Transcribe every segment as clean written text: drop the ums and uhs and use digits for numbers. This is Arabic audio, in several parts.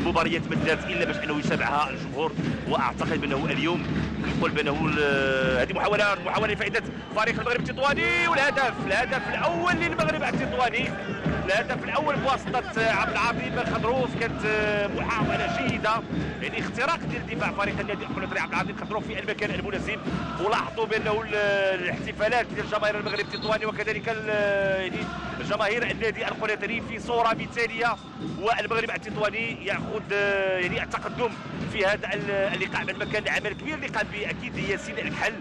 المباريات ما دارت الا باش انه يتابعها الجمهور. واعتقد بانه اليوم نقول بانه هذه محاوله لفائده فريق المغرب التطواني. والهدف الاول للمغرب التطواني، الهدف الاول بواسطه عبد العظيم خضروف. كانت محاوله جيده، يعني اختراق ديال دفاع فريق النادي القنيطري. عبد العظيم خضروف في المكان المناسب. ولاحظوا بانه الاحتفالات ديال جماهير المغرب التطواني وكذلك يعني جماهير النادي القنيطري في صوره مثاليه، والمغرب التطواني ياخذ يعني التقدم في هذا اللقاء من مكان عمل كبير اللي قام به اكيد ياسين الكحل.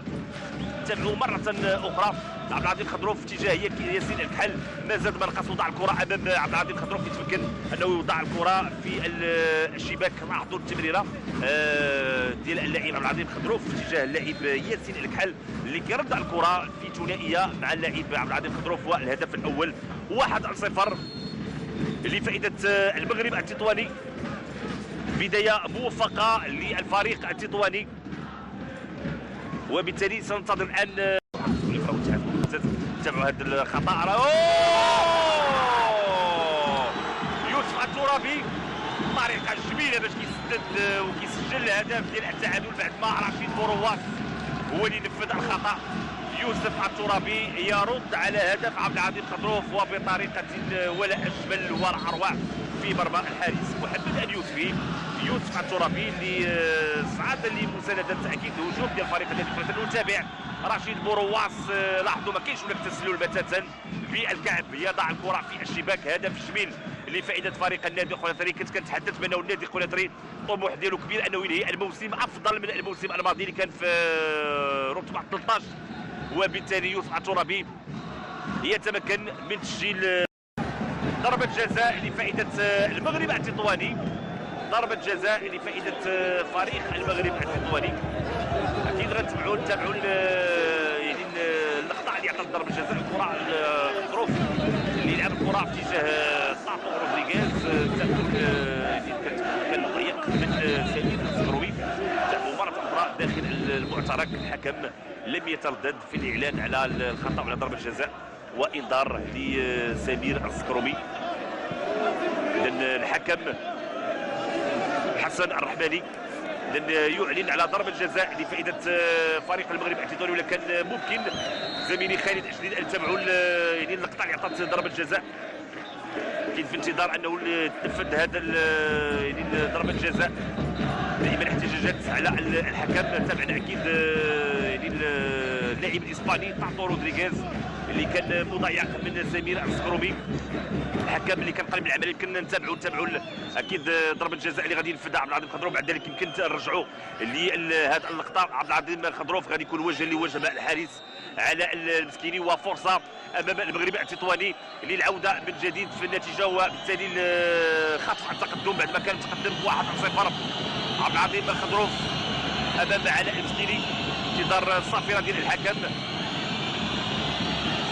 تابعوا مرة أخرى عبد العظيم خضروف في اتجاه ياسين الكحل. ما زاد ما نقص، وضع الكرة أمام عبد العظيم خضروف يتمكن أنه يوضع الكرة في الشباك. لاحظوا التمريرة ديال اللاعب عبد العظيم خضروف في اتجاه اللاعب ياسين الكحل اللي كيرد الكرة في ثنائية مع اللاعب عبد العظيم خضروف. والهدف الأول 1-0 لفائدة المغرب التطواني. بداية موفقة للفريق التطواني، وبالتالي سننتظر الان تابعوا هذا الخطا. يوسف الترابي طريقه جميله باش كيسدد وكيسجل الهدف ديال التعادل بعد ما رشيد بورواس هو اللي نفذ الخطا. يوسف الترابي يرد على هدف عبد العظيم خضروف وبطريقه ولا اجمل ولا اروع في مرمى الحارس محمد اليوسفي. يوسف الترابي اللي صعد لمساندة اكيد الهجوم ديال فريق النادي القنيطري. نتابع رشيد بورواس. لاحظوا ما كاينش هناك تسلل بتاتا في الكعب، يضع الكره في الشباك. هدف جميل لفائده فريق النادي القنيطري. كنت كنتحدث بانه النادي القنيطري الطموح ديالو كبير انه ينهي الموسم افضل من الموسم الماضي اللي كان في رتبه 13، وبالتالي يوسف الترابي يتمكن من تسجيل ضربة جزاء لفائدة المغرب التطواني. ضربة جزاء لفائدة فريق المغرب التطواني. أكيد غنتابعوا يعني اللقطة اللي عطات ضربة جزاء. الكرة خضروف اللي لعب الكرة في اتجاه طاطو رودريغيز. كان ضيق من سمير الزغروي. تابعوا مرة أخرى داخل المعترك. الحكم لم يتردد في الإعلان على الخطأ على ضربة جزاء وإنذار لسمير الزكرومي. لأن الحكم حسن الرحماني لن يعلن على ضربة جزاء لفائدة فريق المغرب التطواني. ولا كان ممكن زميلي خالد أجديد أن تتابعوا يعني اللقطة اللي عطات ضربة جزاء. كاين في انتظار أنه تنفذ هذا يعني ضربة جزاء. دائما احتجاجات على الحكم. تابعنا أكيد يعني اللاعب الإسباني طاطو رودريغيز اللي كان مضيع من سمير الزغرومي. الحكم اللي كان قريب من العمليه. يمكن نتابعوا اكيد ضربه الجزاء اللي غادي ينفذها عبد العظيم خضروف. بعد ذلك يمكن نرجعوا لهذه اللقطه. عبد العظيم خضروف غادي يكون وجها لوجه مع الحارس على المسكيني، وفرصه امام المغرب التطواني للعوده من جديد في النتيجه، وبالتالي خطف التقدم بعد ما كان متقدم 1-0. عبد العظيم خضروف امام علاء المسكيني. انتظار الصافره ديال الحكم.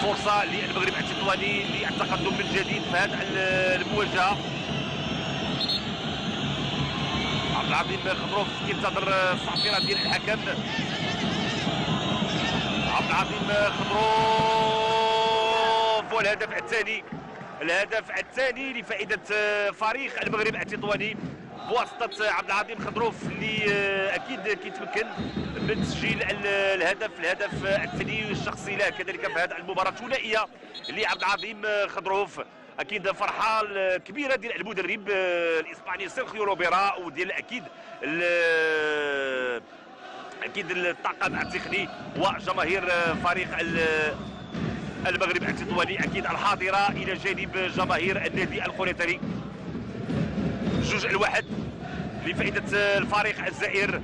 فرصة للمغرب التطواني للتقدم من جديد في هذه المواجهة. عبد العظيم خضروف ينتظر الصافرة ديال الحكم. عبد العظيم خضروف والهدف الثاني. الهدف الثاني لفائدة فريق المغرب التطواني بواسطة عبد العظيم خضروف اللي أكيد كيتمكن من تسجيل الهدف الثاني الشخصي له كذلك في هذه المباراة الثنائية لعبد العظيم خضروف. أكيد فرحة كبيرة ديال المدرب الإسباني سيرخيو روبيرا وديال أكيد الطاقم التقني وجماهير فريق المغرب التطواني أكيد الحاضرة إلى جانب جماهير النادي القنيطري. 2-1 لفائدة الفريق الزائر.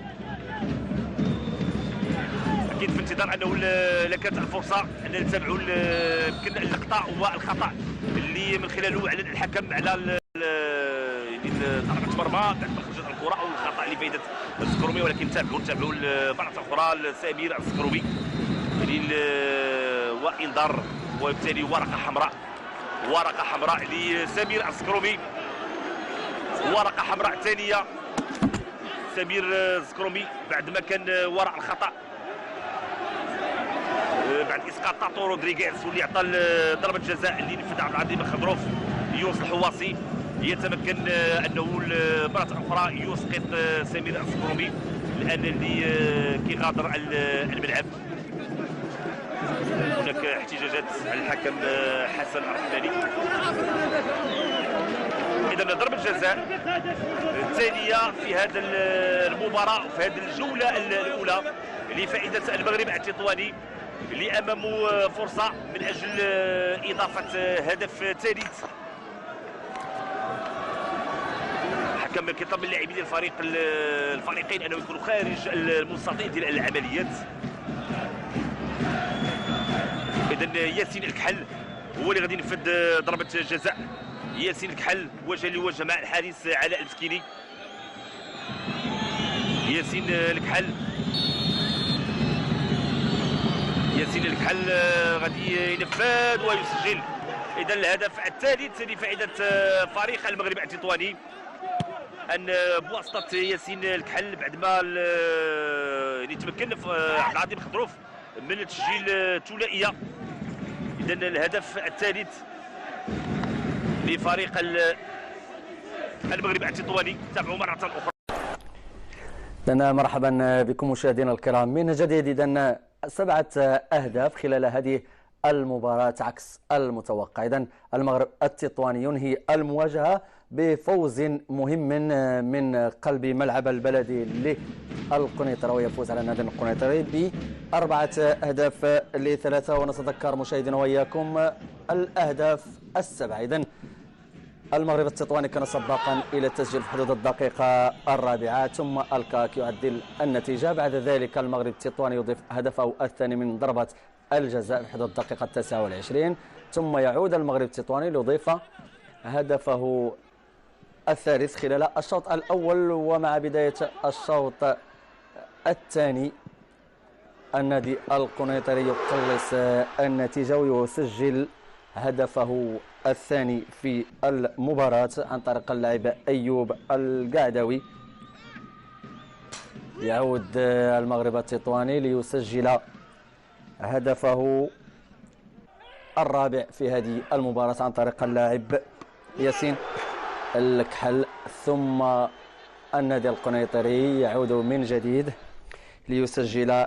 أكيد في انتظار أنه لكانت الفرصة أن نتابعوا يمكن اللقطة والخطأ اللي من خلاله أعلن الحكم على ضربة مرمى تحت مخرج الكرة أو الخطأ لفائدة الزكرومي. ولكن تابعوا مرة أخرى سمير الزكرومي وإنذار، وبالتالي ورقة حمراء لسمير الزكرومي. ورقة حمراء ثانية سمير الزكرومي بعد ما كان وراء الخطأ بعد اسقاط طاطو رودريغيز واللي عطى ضربة جزاء اللي نفذها عبد العظيم خضروف. يونس الحواصي يتمكن انه مرة اخرى يسقط سمير الصبرومي الان اللي كيغادر الملعب. هناك احتجاجات على الحكم حسن الرحماني. اذا ضربة جزاء الثانية في هذا المباراة في هذه الجولة الأولى لفائدة المغرب التطواني، اللي أمامه فرصة من أجل إضافة هدف ثالث. الحكم كيطلب من لاعبي الفريقين أنهم يكونوا خارج المستطيل ديال العمليات. إذا ياسين الكحل هو اللي غادي ينفذ ضربة جزاء. ياسين الكحل وجه لوجه مع الحارس علاء المسكيني. ياسين الكحل غادي ينفذ ويسجل اذا الهدف الثالث لفائده فريق المغرب التطواني، ان بواسطه ياسين الكحل بعد ما يتمكن عبد العظيم خضروف من تسجيل ثنائيه. اذا الهدف الثالث لفريق المغرب التطواني. تابعوا مرة أخرى. إذن مرحبا بكم مشاهدينا الكرام من جديد. إذن 7 أهداف خلال هذه المباراة عكس المتوقع. إذن المغرب التطواني ينهي المواجهة بفوز مهم من قلب ملعب البلدي للقنيطرة، ويفوز على نادي القنيطري ب4 أهداف ل3. ونتذكر مشاهدينا وإياكم الأهداف السبعة. إذن المغرب التطواني كان سباقا إلى التسجيل في حدود الدقيقة 4 ثم الكاك يعدل النتيجة. بعد ذلك المغرب التطواني يضيف هدفه الثاني من ضربة الجزاء في حدود الدقيقة 29 ثم يعود المغرب التطواني ليضيف هدفه الثالث خلال الشوط الأول. ومع بداية الشوط الثاني النادي القنيطري يقلص النتيجة ويسجل هدفه الثاني في المباراة عن طريق اللاعب أيوب القعدوي. يعود المغرب التطواني ليسجل هدفه الرابع في هذه المباراة عن طريق اللاعب ياسين الكحل. ثم النادي القنيطري يعود من جديد ليسجل